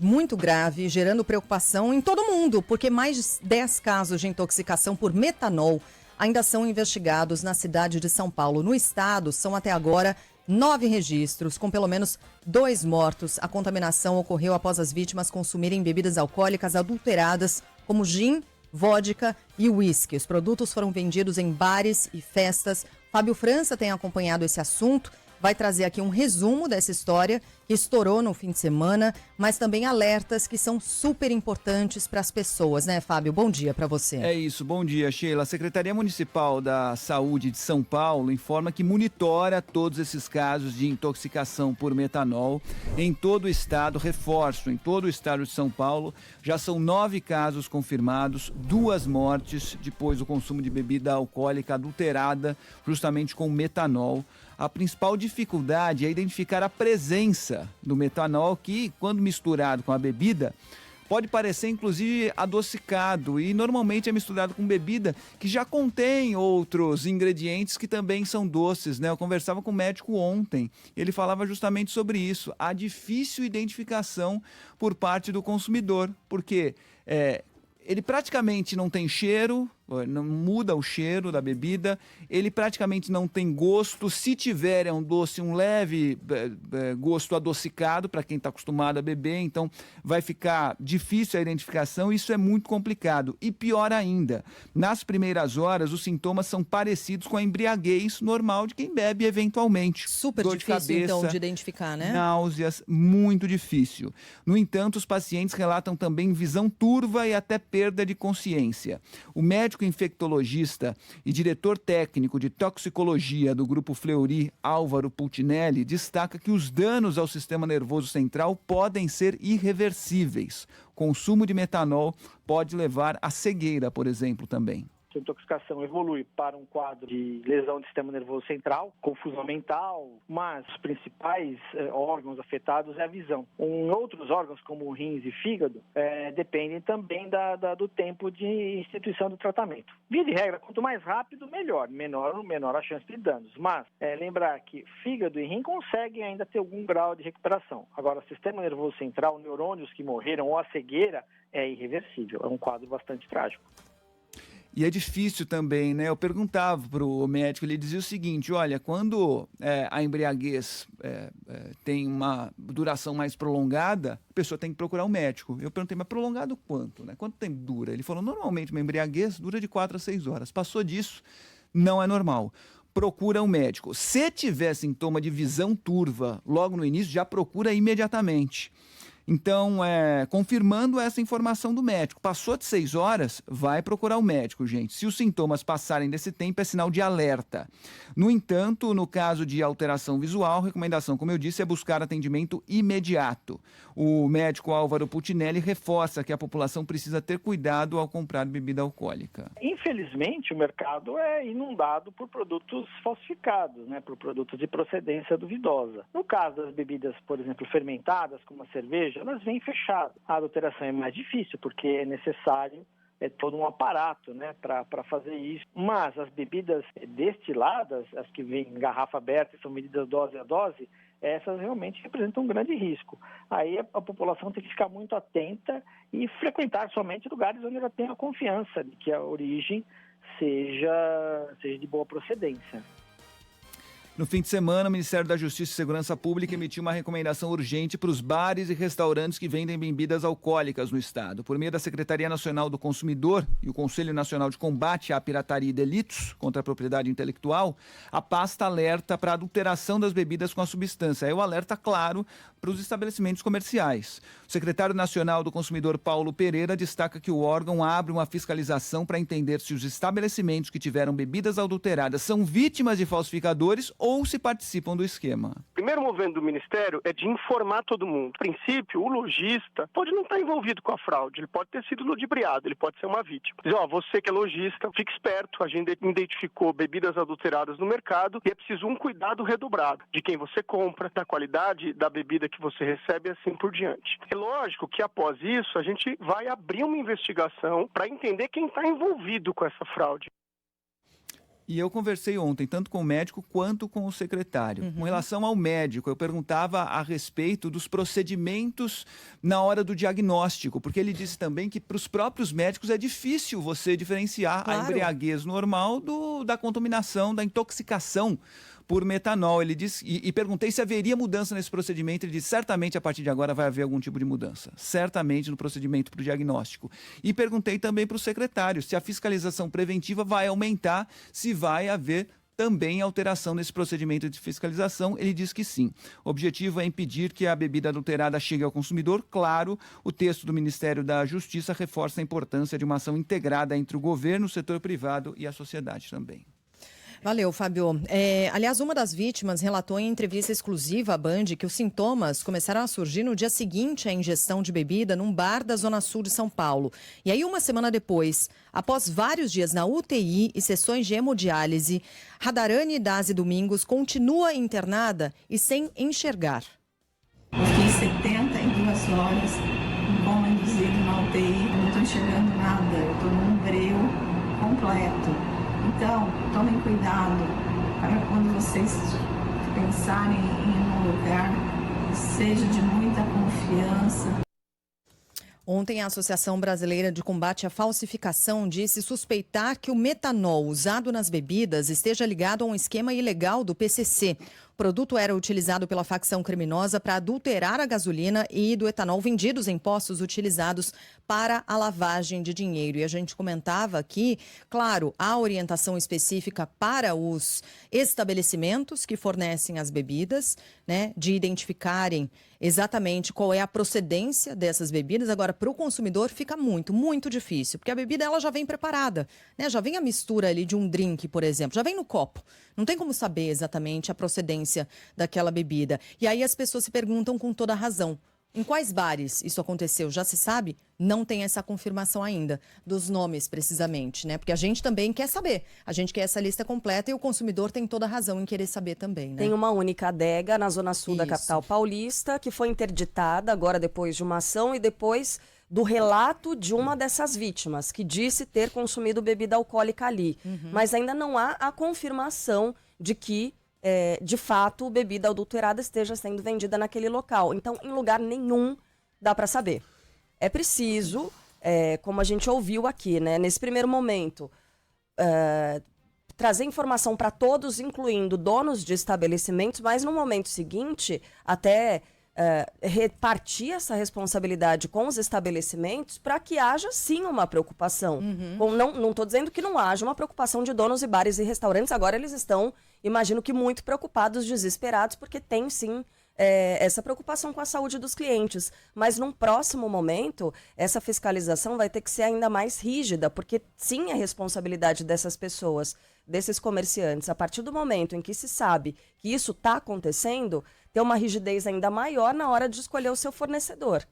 muito grave, gerando preocupação em todo mundo, porque mais de 10 casos de intoxicação por metanol ainda são investigados na cidade de São Paulo. No estado, são até agora 9 registros, com pelo menos 2 mortos. A contaminação ocorreu após as vítimas consumirem bebidas alcoólicas adulteradas, como gin, vodka e uísque. Os produtos foram vendidos em bares e festas. Fábio França tem acompanhado esse assunto, vai trazer aqui um resumo dessa história que estourou no fim de semana, mas também alertas que são super importantes para as pessoas, né, Fábio? Bom dia para você. É isso, bom dia, Sheila. A Secretaria Municipal da Saúde de São Paulo informa que monitora todos esses casos de intoxicação por metanol em todo o estado. Reforço, em todo o estado de São Paulo, já são 9 casos confirmados, 2 mortes depois do consumo de bebida alcoólica adulterada justamente com metanol. A principal dificuldade é identificar a presença do metanol que, quando misturado com a bebida, pode parecer inclusive adocicado e normalmente é misturado com bebida que já contém outros ingredientes que também são doces, né? Eu conversava com o médico ontem, ele falava justamente sobre isso, a difícil identificação por parte do consumidor, porque ele praticamente não tem cheiro, não muda o cheiro da bebida, ele praticamente não tem gosto, se tiver é um doce, um leve gosto adocicado para quem está acostumado a beber, então vai ficar difícil a identificação, isso é muito complicado. E pior ainda, nas primeiras horas os sintomas são parecidos com a embriaguez normal de quem bebe eventualmente. Super Dor difícil, de cabeça, então, de identificar, né? náuseas, muito difícil. No entanto, os pacientes relatam também visão turva e até perda de consciência. O médico infectologista e diretor técnico de toxicologia do Grupo Fleury, Álvaro Pultinelli, destaca que os danos ao sistema nervoso central podem ser irreversíveis. Consumo de metanol pode levar à cegueira, por exemplo, também. A intoxicação evolui para um quadro de lesão do sistema nervoso central, confusão mental, mas os principais órgãos afetados é a visão. Em outros órgãos, como rins e fígado, dependem também do tempo de instituição do tratamento. Via de regra, quanto mais rápido, melhor. Menor a chance de danos. Mas lembrar que fígado e rim conseguem ainda ter algum grau de recuperação. Agora, o sistema nervoso central, neurônios que morreram ou a cegueira, é irreversível. É um quadro bastante trágico. E é difícil também, né? Eu perguntava para o médico, ele dizia o seguinte, olha, quando a embriaguez tem uma duração mais prolongada, a pessoa tem que procurar um médico. Eu perguntei, mas prolongado quanto, né? Quanto tempo dura? Ele falou, normalmente uma embriaguez dura de 4 a 6 horas. Passou disso, não é normal. Procura um médico. Se tiver sintoma de visão turva logo no início, já procura imediatamente. Então, confirmando essa informação do médico. Passou de 6 horas, vai procurar o médico, gente. Se os sintomas passarem desse tempo, é sinal de alerta. No entanto, no caso de alteração visual, a recomendação, como eu disse, é buscar atendimento imediato. O médico Álvaro Pultinelli reforça que a população precisa ter cuidado ao comprar bebida alcoólica. Infelizmente, o mercado é inundado por produtos falsificados, né, por produtos de procedência duvidosa. No caso das bebidas, por exemplo, fermentadas, como a cerveja, elas vêm fechadas. A adulteração é mais difícil, porque é necessário todo um aparato, né, para fazer isso. Mas as bebidas destiladas, as que vêm em garrafa aberta e são medidas dose a dose, essas realmente representam um grande risco. Aí a população tem que ficar muito atenta e frequentar somente lugares onde ela tenha confiança de que a origem seja de boa procedência. No fim de semana, o Ministério da Justiça e Segurança Pública emitiu uma recomendação urgente para os bares e restaurantes que vendem bebidas alcoólicas no estado. Por meio da Secretaria Nacional do Consumidor e o Conselho Nacional de Combate à Pirataria e Delitos contra a Propriedade Intelectual, a pasta alerta para a adulteração das bebidas com a substância. É o alerta, claro, para os estabelecimentos comerciais. O secretário nacional do Consumidor, Paulo Pereira, destaca que o órgão abre uma fiscalização para entender se os estabelecimentos que tiveram bebidas adulteradas são vítimas de falsificadores ou se participam do esquema. O primeiro movimento do Ministério é de informar todo mundo. A princípio, o lojista pode não estar envolvido com a fraude, ele pode ter sido ludibriado, ele pode ser uma vítima. Dizer, você que é lojista, fique esperto, a gente identificou bebidas adulteradas no mercado e é preciso um cuidado redobrado de quem você compra, da qualidade da bebida que você recebe e assim por diante. É lógico que após isso, a gente vai abrir uma investigação para entender quem está envolvido com essa fraude. E eu conversei ontem, tanto com o médico quanto com o secretário. Com relação ao médico, eu perguntava a respeito dos procedimentos na hora do diagnóstico, porque ele disse também que para os próprios médicos é difícil você diferenciar a embriaguez normal da contaminação, da intoxicação por metanol. Ele disse, e perguntei se haveria mudança nesse procedimento. Ele disse, certamente a partir de agora vai haver algum tipo de mudança, certamente no procedimento para o diagnóstico. E perguntei também para o secretário se a fiscalização preventiva vai aumentar, se vai haver também alteração nesse procedimento de fiscalização. Ele diz que sim. O objetivo é impedir que a bebida adulterada chegue ao consumidor. Claro, o texto do Ministério da Justiça reforça a importância de uma ação integrada entre o governo, o setor privado e a sociedade também. Valeu, Fábio. Aliás, uma das vítimas relatou em entrevista exclusiva à Band que os sintomas começaram a surgir no dia seguinte à ingestão de bebida num bar da Zona Sul de São Paulo. E aí, uma semana depois, após vários dias na UTI e sessões de hemodiálise, Radharani Dazi Domingos continua internada e sem enxergar. Eu fiquei 72 horas em coma induzido na UTI, não estou enxergando nada, eu estou num breu completo. Então, tomem cuidado para quando vocês pensarem em ir num lugar, seja de muita confiança. Ontem, a Associação Brasileira de Combate à Falsificação disse suspeitar que o metanol usado nas bebidas esteja ligado a um esquema ilegal do PCC. O produto era utilizado pela facção criminosa para adulterar a gasolina e do etanol vendidos em postos utilizados para a lavagem de dinheiro. E a gente comentava aqui, claro, a orientação específica para os estabelecimentos que fornecem as bebidas, né, de identificarem exatamente qual é a procedência dessas bebidas. Agora, para o consumidor fica muito, muito difícil, porque a bebida ela já vem preparada, né? Já vem a mistura ali de um drink, por exemplo, já vem no copo. Não tem como saber exatamente a procedência daquela bebida. E aí as pessoas se perguntam com toda razão, em quais bares isso aconteceu? Já se sabe? Não tem essa confirmação ainda dos nomes, precisamente, né? Porque a gente também quer saber. A gente quer essa lista completa e o consumidor tem toda a razão em querer saber também, né? Tem uma única adega na Zona Sul da capital paulista que foi interditada agora depois de uma ação e depois do relato de uma dessas vítimas, que disse ter consumido bebida alcoólica ali. Mas ainda não há a confirmação de que de fato, bebida adulterada esteja sendo vendida naquele local. Então, em lugar nenhum dá para saber. É preciso, como a gente ouviu aqui, né, nesse primeiro momento, trazer informação para todos, incluindo donos de estabelecimentos, mas no momento seguinte, até repartir essa responsabilidade com os estabelecimentos para que haja sim uma preocupação. Não estou dizendo que não haja uma preocupação de donos de bares e restaurantes. Agora eles estão, imagino que muito preocupados, desesperados, porque tem sim essa preocupação com a saúde dos clientes. Mas num próximo momento, essa fiscalização vai ter que ser ainda mais rígida, porque sim é responsabilidade dessas pessoas, desses comerciantes. A partir do momento em que se sabe que isso está acontecendo, ter uma rigidez ainda maior na hora de escolher o seu fornecedor,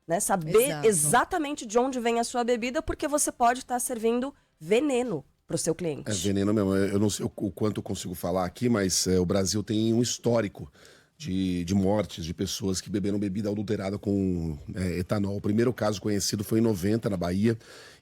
né? Saber exatamente de onde vem a sua bebida, porque você pode estar servindo veneno para o seu cliente. É veneno mesmo. Eu não sei o quanto eu consigo falar aqui, mas o Brasil tem um histórico de mortes de pessoas que beberam bebida adulterada com etanol. O primeiro caso conhecido foi em 90, na Bahia,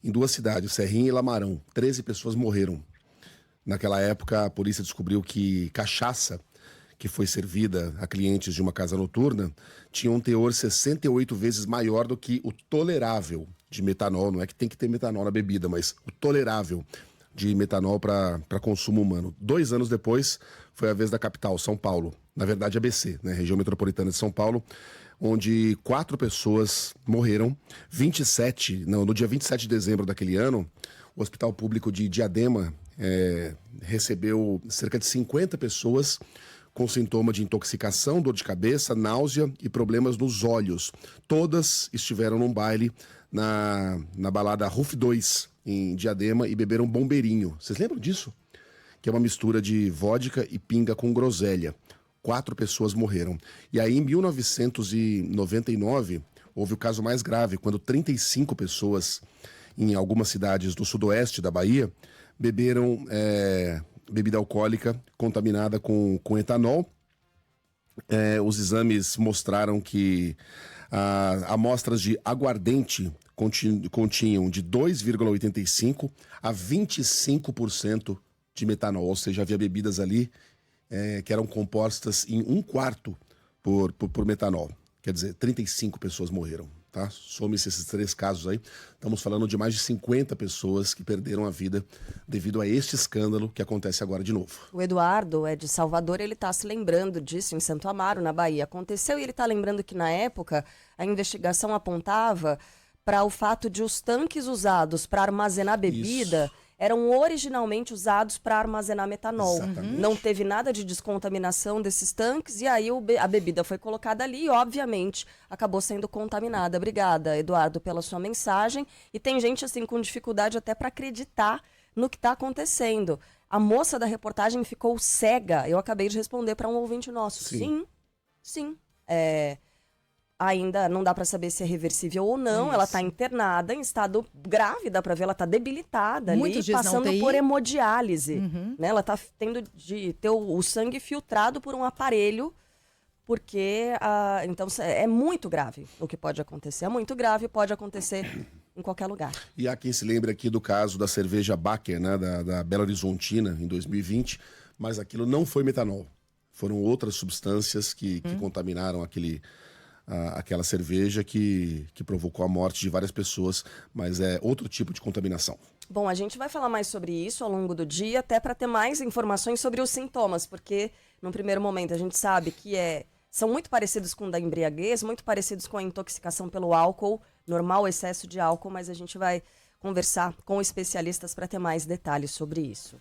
em 2 cidades, Serrinha e Lamarão. 13 pessoas morreram. Naquela época, a polícia descobriu que cachaça que foi servida a clientes de uma casa noturna tinha um teor 68 vezes maior do que o tolerável de metanol. Não é que tem que ter metanol na bebida, mas o tolerável de metanol para consumo humano. 2 anos depois, foi a vez da capital, São Paulo. Na verdade, ABC, né? Região metropolitana de São Paulo, onde 4 pessoas morreram. No dia 27 de dezembro daquele ano, o Hospital Público de Diadema recebeu cerca de 50 pessoas com sintoma de intoxicação, dor de cabeça, náusea e problemas nos olhos. Todas estiveram num baile na balada Ruf 2, em Diadema, e beberam bombeirinho. Vocês lembram disso? Que é uma mistura de vodka e pinga com groselha. 4 pessoas morreram. E aí, em 1999, houve o caso mais grave, quando 35 pessoas, em algumas cidades do sudoeste da Bahia, beberam bebida alcoólica contaminada com etanol. Os exames mostraram que amostras de aguardente continham de 2,85% a 25% de metanol, ou seja, havia bebidas ali que eram compostas em 1/4 por metanol. Quer dizer, 35 pessoas morreram, tá? Some-se esses 3 casos aí. Estamos falando de mais de 50 pessoas que perderam a vida devido a este escândalo que acontece agora de novo. O Eduardo é de Salvador, ele está se lembrando disso em Santo Amaro, na Bahia. Aconteceu e ele está lembrando que, na época, a investigação apontava para o fato de os tanques usados para armazenar bebida... Isso. Eram originalmente usados para armazenar metanol. Exatamente. Não teve nada de descontaminação desses tanques e aí a bebida foi colocada ali e, obviamente, acabou sendo contaminada. Obrigada, Eduardo, pela sua mensagem. E tem gente assim com dificuldade até para acreditar no que está acontecendo. A moça da reportagem ficou cega. Eu acabei de responder para um ouvinte nosso. Sim. Ainda não dá para saber se é reversível ou não. Isso. Ela está internada em estado grave, dá para ver, ela está debilitada Muitos ali, dias na passando UTI. por hemodiálise. Né? Ela está tendo de ter o sangue filtrado por um aparelho, porque então é muito grave o que pode acontecer. É muito grave, pode acontecer em qualquer lugar. E há quem se lembre aqui do caso da cerveja Baker, né, da Belo Horizontina, em 2020, mas aquilo não foi metanol. Foram outras substâncias que contaminaram aquela cerveja que provocou a morte de várias pessoas, mas é outro tipo de contaminação. Bom, a gente vai falar mais sobre isso ao longo do dia, até para ter mais informações sobre os sintomas, porque no primeiro momento a gente sabe que são muito parecidos com o da embriaguez, muito parecidos com a intoxicação pelo álcool, normal excesso de álcool, mas a gente vai conversar com especialistas para ter mais detalhes sobre isso.